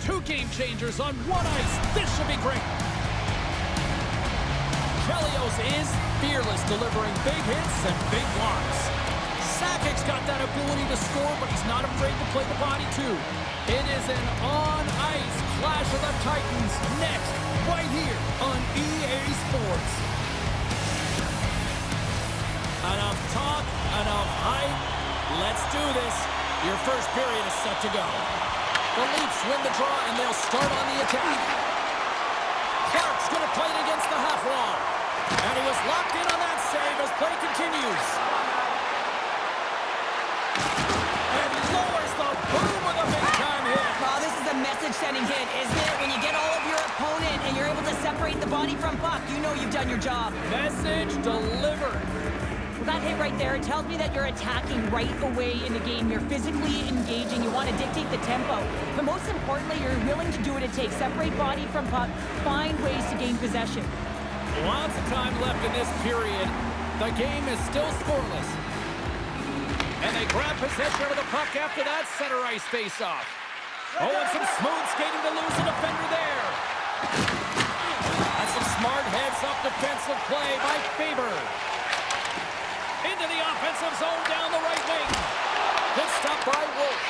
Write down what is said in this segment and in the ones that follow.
Two game changers on one ice. This should be great. Chelios is fearless, delivering big hits and big blocks. Sakic's got that ability to score, but he's not afraid to play the body too. It is an on-ice clash of the Titans next, right here on EA Sports. Enough talk, enough hype. Let's do this. Your first period is set to go. The Leafs win the draw, and they'll start on the attack. Clark's going to play it against the half wall. And he was locked in on that save as play continues. And lowers the boom with a big-time hit. Well, this is a message-sending hit, isn't it? When you get all of your opponent and you're able to separate the body from puck, you know you've done your job. Message delivered. Well, that hit right there, it tells me that you're attacking right away in the game. You're physically engaging. You want to dictate the tempo. But most importantly, you're willing to do what it takes. Separate body from puck. Find ways to gain possession. Lots of time left in this period. The game is still scoreless. And they grab possession of the puck after that center ice face-off. Oh, and some smooth skating to lose a defender there. That's some smart heads-up defensive play by Faber. Into the offensive zone down the right wing. Good stop by Wolf.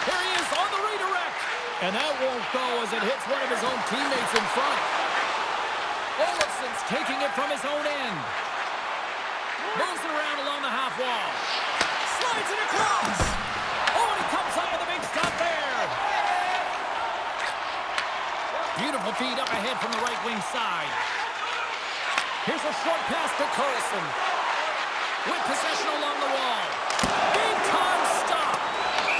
Here he is on the redirect. And that won't go as it hits one of his own teammates in front. Olofsson's taking it from his own end. Moves it around along the half wall. Slides it across. Oh, and he comes up with a big stop there. Beautiful feed up ahead from the right wing side. Here's a short pass to Carlson. With possession along the wall. Big time stop.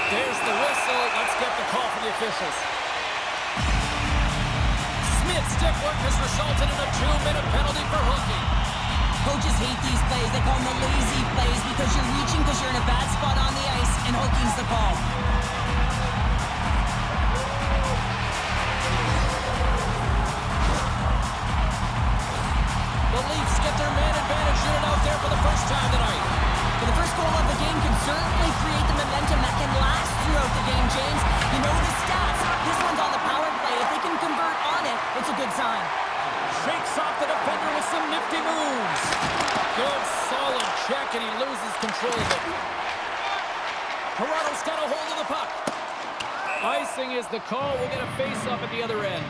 There's the whistle. Let's get the call from the officials. Smith's stick work has resulted in a 2-minute penalty for hooking. Coaches hate these plays. They call them the lazy plays because you're reaching because you're in a bad spot on the ice, and hooking's the call. The Leafs get their man advantage unit out there for the first time tonight. But the first goal of the game can certainly create the momentum that can last throughout the game, James. You know the stats. This one's on the power play. If they can convert on it, it's a good sign. Shakes off the defender with some nifty moves. Good, solid check, and he loses control of it. Toronto's got a hold of the puck. Icing is the call. We'll get a face-off at the other end.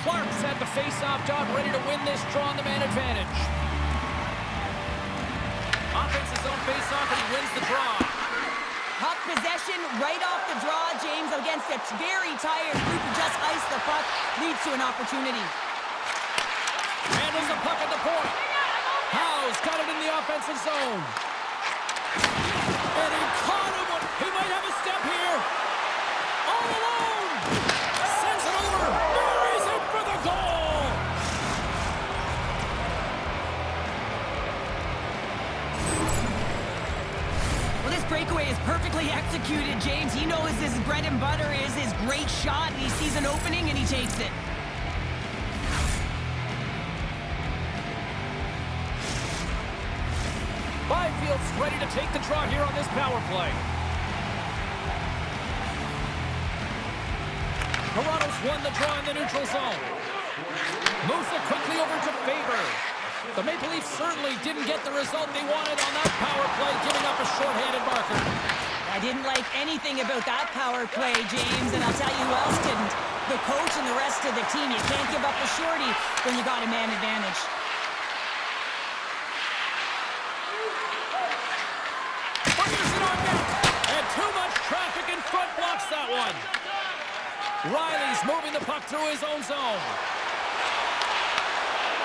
Clark's had the face-off job, ready to win this draw on the man advantage. Offense his own face-off, and he wins the draw. Puck possession right off the draw, James, against a very tired group who just iced the puck, leads to an opportunity. Handles the puck at the point. Howe's got it in the offensive zone. And he caught him. He might have a step here. All alone. Sends it over. Buries it for the goal. Well, this breakaway is perfectly executed, James. He knows his bread and butter is his great shot. He sees an opening and he takes it. Byfield's ready to take the draw here on this power play. Toronto's won the draw in the neutral zone. Moves it quickly over to Faber. The Maple Leafs certainly didn't get the result they wanted on that power play, giving up a shorthanded marker. I didn't like anything about that power play, James, and I'll tell you who else didn't. The coach and the rest of the team. You can't give up a shorty when you got a man advantage. Fires it on net, and too much traffic in front blocks that one. Riley's moving the puck through his own zone.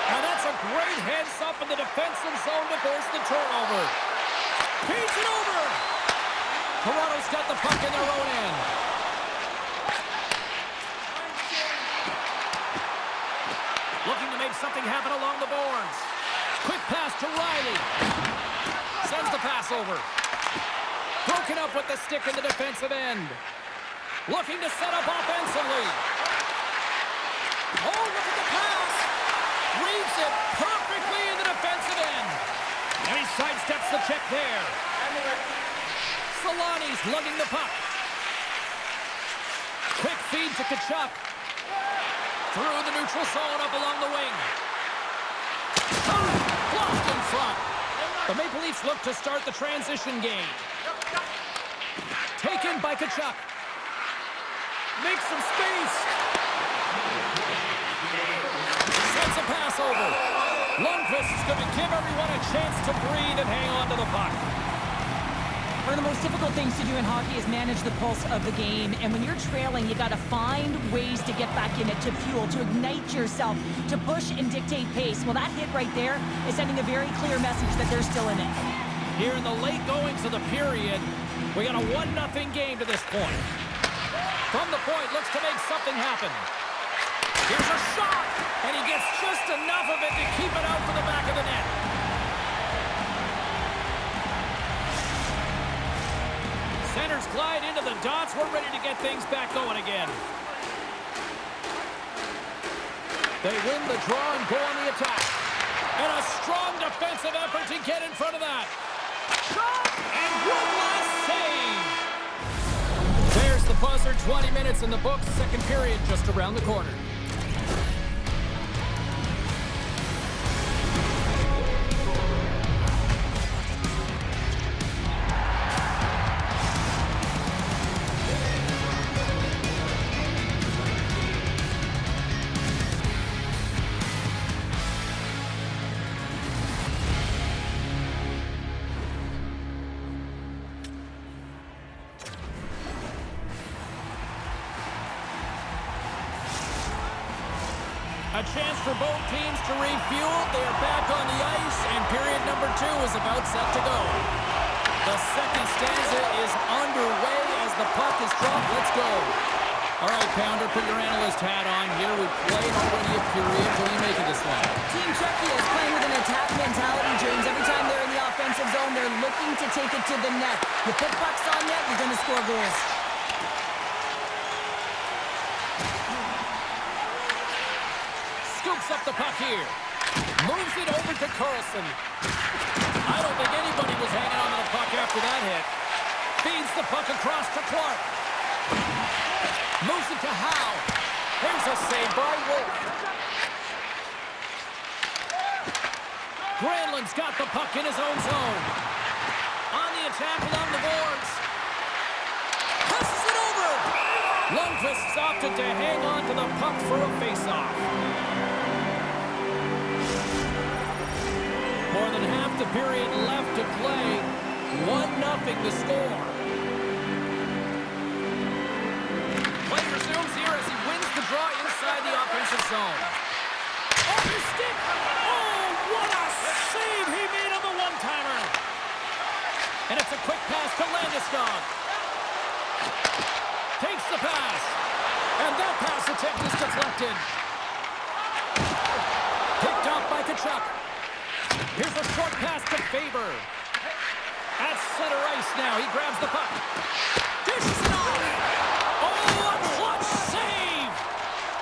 And that's a great heads-up in the defensive zone to force the turnover. Feeds it over. Toronto's got the puck in their own end. Looking to make something happen along the boards. Quick pass to Riley. Sends the pass over. Broken up with the stick in the defensive end. Looking to set up offensively. Oh, look at the pass. Reads check there. Solani's lugging the puck. Quick feed to Tkachuk. Through the neutral zone up along the wing. Blocked in front. The Maple Leafs look to start the transition game. Taken by Tkachuk. Makes some space. Sends a pass over. Lundqvist is going to give everyone a chance to breathe and hang on to the puck. One of the most difficult things to do in hockey is manage the pulse of the game. And when you're trailing, you got to find ways to get back in it, to fuel, to ignite yourself, to push and dictate pace. Well, that hit right there is sending a very clear message that they're still in it. Here in the late goings of the period, we got a 1-0 game to this point. From the point, looks to make something happen. Here's a shot, and he gets just enough of it to keep it out for the back of the net. Centers glide into the dots. We're ready to get things back going again. They win the draw and go on the attack. And a strong defensive effort to get in front of that. Shot! And one last save! There's the buzzer. 20 minutes in the books. Second period just around the corner. A chance for both teams to refuel. They are back on the ice, and period number 2 is about set to go. The second stanza is underway as the puck is dropped. Let's go. All right, Pounder, put your analyst hat on here. We've played already a period. What do you make of this one? Team Czechia is playing with an attack mentality, James. Every time they're in the offensive zone, they're looking to take it to the net. You put pucks on net, you're going to score goals. Scoops up the puck here. Moves it over to Carlson. I don't think anybody was hanging on to the puck after that hit. Feeds the puck across to Clark. Moves it to Howe. Here's a save by Wolf. Granlund's got the puck in his own zone. On the attack along the boards. Passes it over. Lundqvist opted to hang on to the puck for a face-off. More than half the period left to play. 1-0 the score. Play resumes here as he wins the draw inside the offensive zone. Off his stick! Oh, what a save he made on the one-timer! And it's a quick pass to Landeskog. Takes the pass. And that pass attempt is deflected. Picked up by Tkachuk. Here's a short pass to Faber. At center ice now. He grabs the puck. Dishes it off. Oh, a clutch save!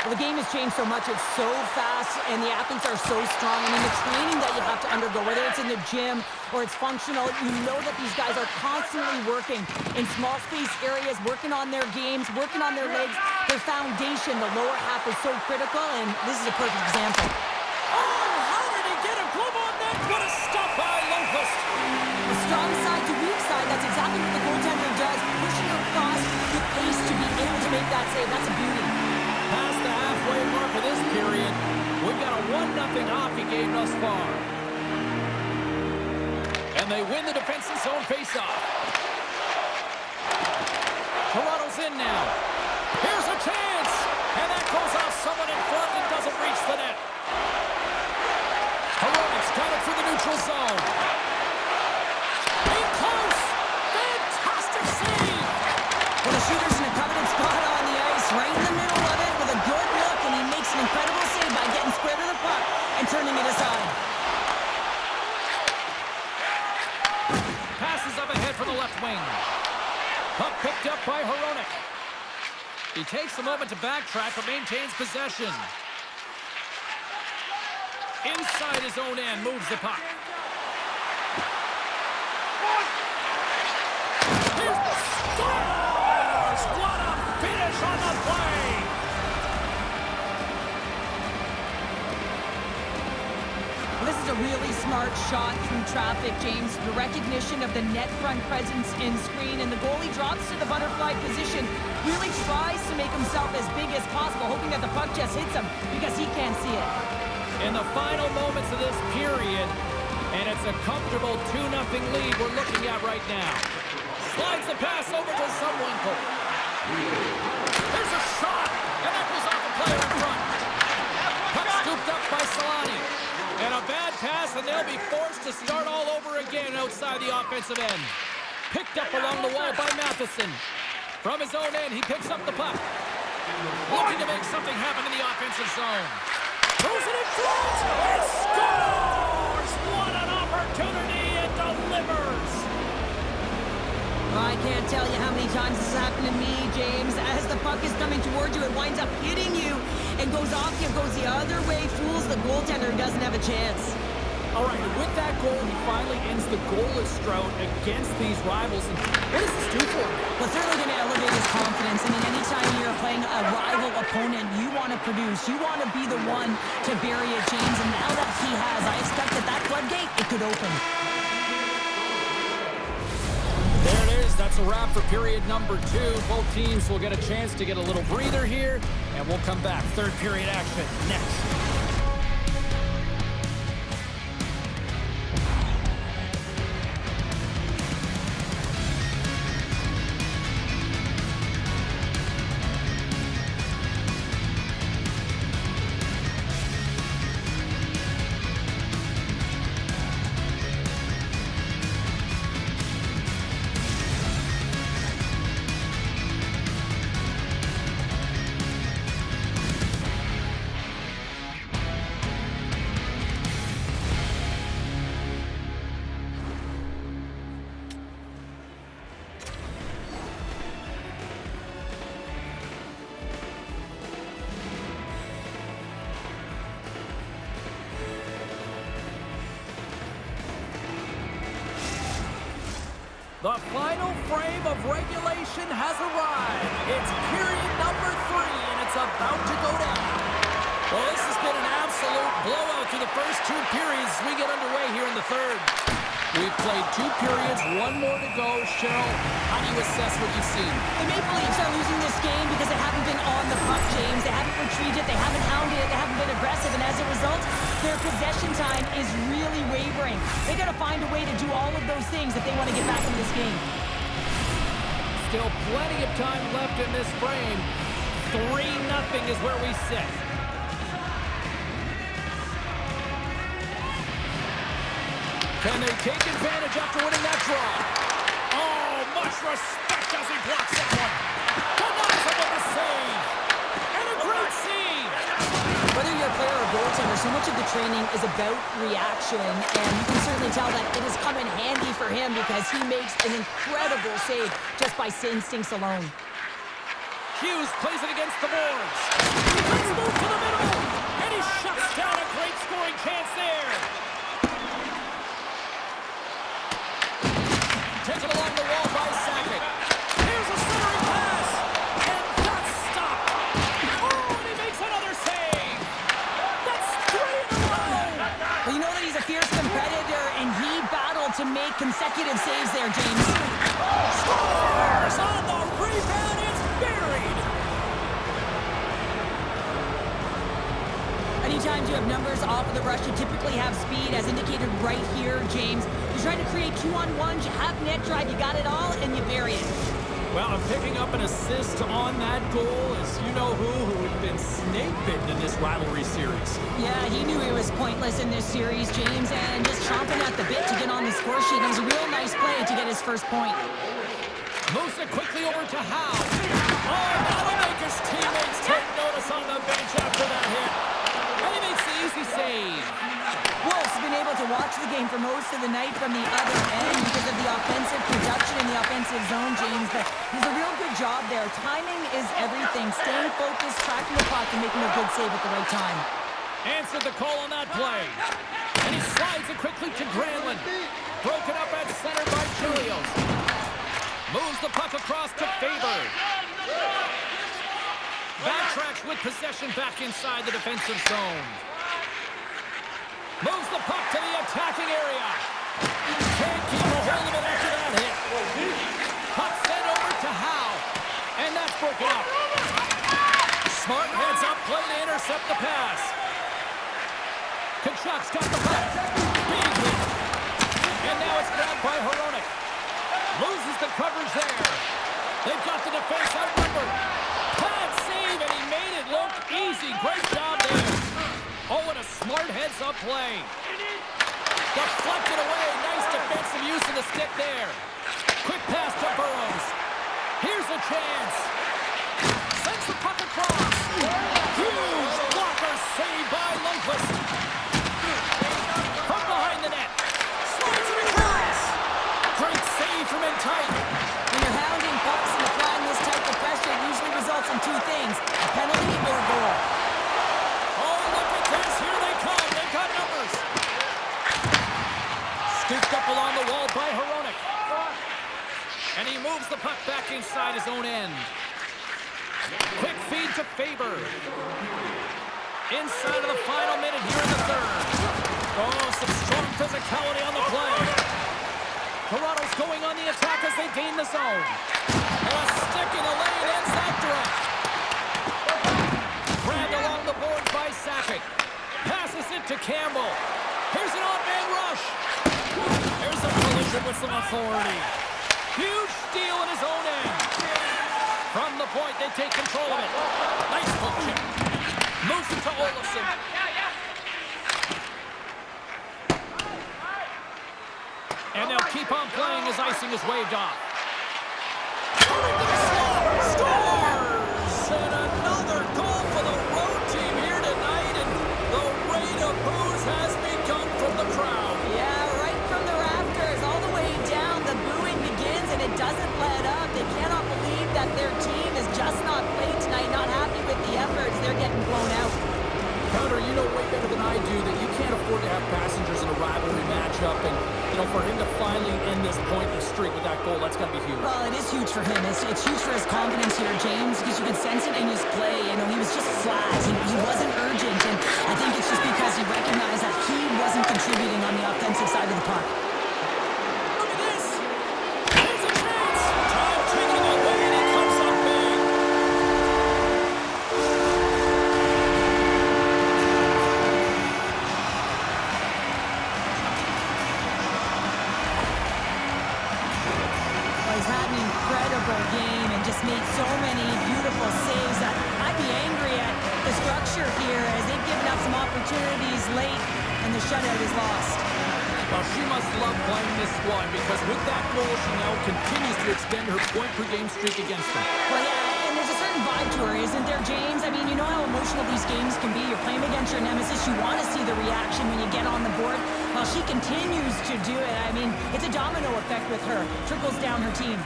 Well, the game has changed so much. It's so fast, and the athletes are so strong. I mean, the training that you have to undergo, whether it's in the gym or it's functional, you know that these guys are constantly working in small space areas, working on their games, working on their legs. Their foundation, the lower half, is so critical, and this is a perfect example. Oh, how did he get a glove on that? What a stop by Lundqvist. The strong side to weak side, that's exactly what the goaltender does, pushing across the pace to be able to make that save. That's a beauty. Past the halfway mark of this period, we've got a 1-0 hockey game thus far. And they win the defensive zone faceoff. Toronto's in now. Here's a chance! And that goes off someone in front and doesn't reach the net. Hronik's got it through the neutral zone. In close! Fantastic save! Well, the shooter's in a coveted spot on the ice, right in the middle of it with a good look, and he makes an incredible save by getting square to the puck and turning it aside. Passes up ahead for the left wing. Puck picked up by Hronik. He takes a moment to backtrack but maintains possession. Inside his own end, moves the puck. on the play. This is a really smart shot through traffic, James. The recognition of the net front presence in screen, and the goalie drops to the butterfly position. Really tries to make himself as big as possible, hoping that the puck just hits him because he can't see it. In the final moments of this period, and it's a comfortable 2-0 lead we're looking at right now. Slides the pass over to Zumwinkle. There's a shot, and that goes off the player in front. Puck scooped up by Solani. And a bad pass, and they'll be forced to start all over again outside the offensive end. Picked up along the wall by Matheson. From his own end, he picks up the puck. Looking to make something happen in the offensive zone. Throws it in front, and scores! What an opportunity, and delivers! I can't tell you how many times this has happened to me, James. As the puck is coming towards you, it winds up hitting you and goes off you, goes the other way, fools the goaltender, doesn't have a chance. All right, with that goal, he finally ends the goalless drought against these rivals. And what does this do for him? Well, it's certainly going to elevate his confidence. I mean, anytime you're playing a rival opponent, you want to produce. You want to be the one to bury it, James. And now that he has, I expect that floodgate, it could open. There it is. That's a wrap for period number 2. Both teams will get a chance to get a little breather here, and we'll come back. Third period action next. The final frame of regulation has arrived. It's period number 3, and it's about to go down. Well, this has been an absolute blowout through the first 2 periods as we get underway here in the third. We've played 2 periods, 1 more to go. Cheryl, how do you assess what you've seen? The Maple Leafs are losing this game because they haven't been on the puck, James. They haven't retreated, they haven't hounded it, they haven't been aggressive, and as a result, their possession time is really wavering. They got to find a way to do all of those things if they want to get back into this game. Still plenty of time left in this frame. 3-0 is where we sit. Can they take advantage after winning that draw? Oh, much respect as he blocks that one. Denies him with a save. And a great save. Whether you're a player or goaltender, so much of the training is about reaction, and you can certainly tell that it has come in handy for him because he makes an incredible save just by instincts alone. Hughes plays it against the boards. Let's move to the middle. And he shuts down a great scoring chance there. Taken along the wall by Sakic. Here's a centering pass. And that's stopped. Oh, and he makes another save. That's 3 in a row. Well, you know that he's a fierce competitor, and he battled to make consecutive saves there, James. Scores on the rebound. It's buried. Anytime you have numbers off of the rush, you typically have speed, as indicated right here, James. You're trying to create 2-on-1s, you have net drive, you got it all, and you bury it. Well, I'm picking up an assist on that goal is you-know-who had been snake-bitten in this rivalry series. Yeah, he knew he was pointless in this series, James, and just chomping at the bit to get on the score sheet. It was a real nice play to get his first point. Moves it quickly over to Howe. Oh, that'll make his teammates take notice on the bench after that hit. And he makes the easy save. Wolf's been able to watch the game for most of the night from the other end because of the offensive production in the offensive zone, James. But he's a real good job there. Timing is everything. Staying focused, tracking the puck, and making a good save at the right time. Answered the call on that play. And he slides it quickly to Granlund. Broken up at center by Chelios. Moves the puck across to Faber. Backtracks with possession back inside the defensive zone. Moves the puck to the attacking area. Can't keep a hold of it after that hit. Puck sent over to Howe. And that's broken up. Smart heads up play to intercept the pass. Kachuk's got the puck. Big hit. And now it's grabbed by Hronek. Loses the coverage there. They've got the defense outnumbered. Bad save, and he made it look easy. Great job there. Oh, and a smart heads-up play. Deflected away. Nice defensive use of the stick there. Quick pass to Burrows. Here's a chance. Sends the puck across. Huge blocker save by Lundqvist. From behind the net. Slides it across. Great save from in tight. When you're hounding pucks and applying this type of pressure, it usually results in two things: a penalty or a goal. Oh, look at this. Here they come. They've got numbers. Scooped up along the wall by Hronek. And he moves the puck back inside his own end. Quick feed to Faber. Inside of the final minute here in the third. Oh, some strong physicality on the play. Toronto's going on the attack as they gain the zone. And a stick in the lane ends that direct. Grabbed along the boards by Sakic. Passes it to Campbell. Here's an odd-man rush. There's a collision with some authority. Huge steal in his own end. From the point, they take control of it. Nice hook chip. Moves it to Olofsson. And they'll keep on playing as icing is waved off. Scores! And another goal for the road team here tonight. And the rain of boos has begun from the crowd. Yeah, right from the rafters, all the way down. The booing begins, and it doesn't let up. They cannot believe that their team is just not played tonight, not happy with the efforts. They're getting blown out. Crowder, you know way better than I do that you can't afford to have passengers in a rivalry matchup. And, you know, for him to finally end this pointless streak with that goal, that's got to be huge. Well, it is huge for him. It's huge for his confidence here, James, because you can sense it in his play. You know, he was just flat. He wasn't urgent, and I think it's just because he recognized that he wasn't contributing on the offensive side of the puck. Look at this. There's a chance. Time taking away, and it comes up big. He's had an incredible game and just made so many beautiful saves that I'd be angry at the structure here as they've given up some opportunities late and the shutout is lost. Well, she must love playing this squad because with that goal, she now continues to extend her point-per-game streak against them. Well, yeah, and there's a certain vibe to her, isn't there, James? I mean, you know how emotional these games can be. You're playing against your nemesis. You want to see the reaction when you get on the board. Well, she continues to do it. I mean, it's a domino effect with her. Trickles down her team.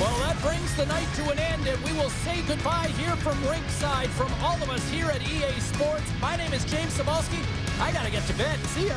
Well, that brings the night to an end, and we will say goodbye here from ringside from all of us here at EA Sports. My name is James Cebulski. I got to get to bed. See ya.